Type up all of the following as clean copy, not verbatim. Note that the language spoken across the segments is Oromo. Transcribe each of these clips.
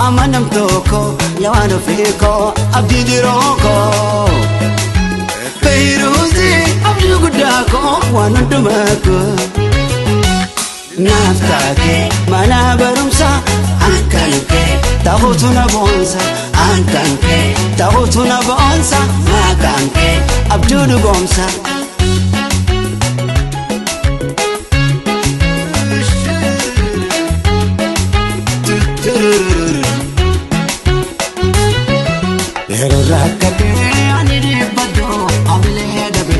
amanam toko yawano fiko abdi diroko Fayruzi abdi gudako wanudumako naftake mana barumsa ankanke tahutuna bonsa ankanke tahutuna bonsa makanke abdi gomsa rakate ani ribado amle dabe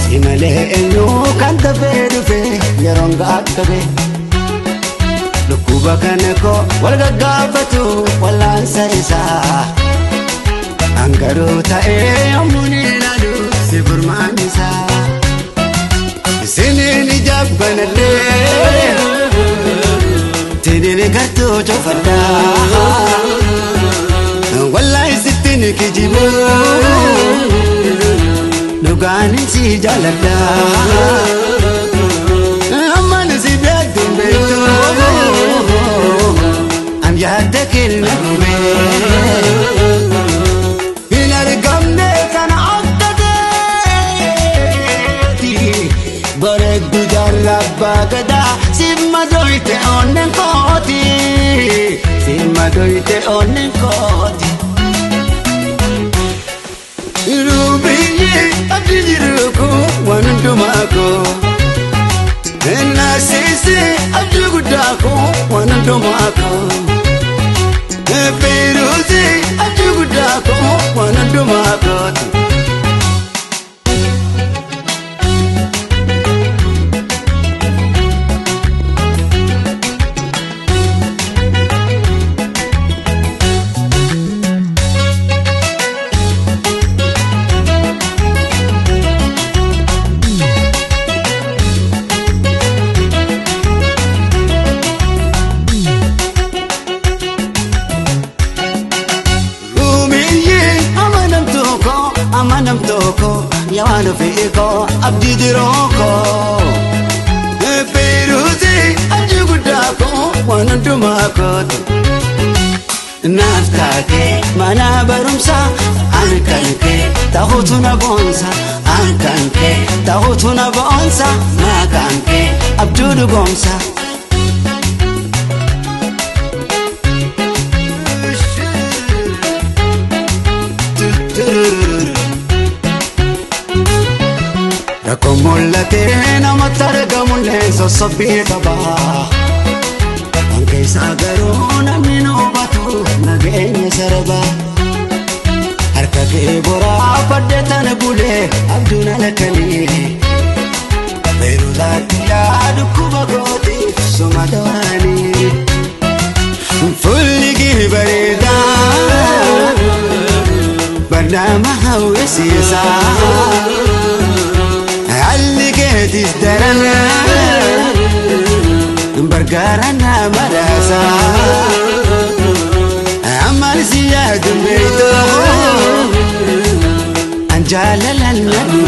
simale enu kanta fedufe yaronga akabe lukuba kaneko walga gafatu walan sarisa angaru tae amuni nadu sibirmanisa sinini jabbanale tinini gartu jofada والله ستين كجيبو نقاني سي جالدا أما نسي بيدن بيتو أم يهدك المقومي هنا رقمني كان عقدتي برد جرب باقدا سيب ما دويت أونن قوتي سيب ما دويت أونن قوتي Abdiruko wanandumako Nasisi abdigudako wanandumako Fayruzi abdigudako wanandumako amanam toko yawano fiko abdi diroko Fayruzi abdi gudako wanandumako naftake mana barumsa ankanke tahutuna bonsa ankanke tahutuna bonsa makanke abdi gomsa Rakomullate namatargamulle sosobbi qaba Anke sagaru namino batu nageenye saraba Harka kee bora faddetan bule abduna lakali Fayruzati yaadu kuba gooti sumadawani Fulligi barida barnama hawesisa تزدرنا برقارنا مراسا عمال زياد بيتو أنجال للنبي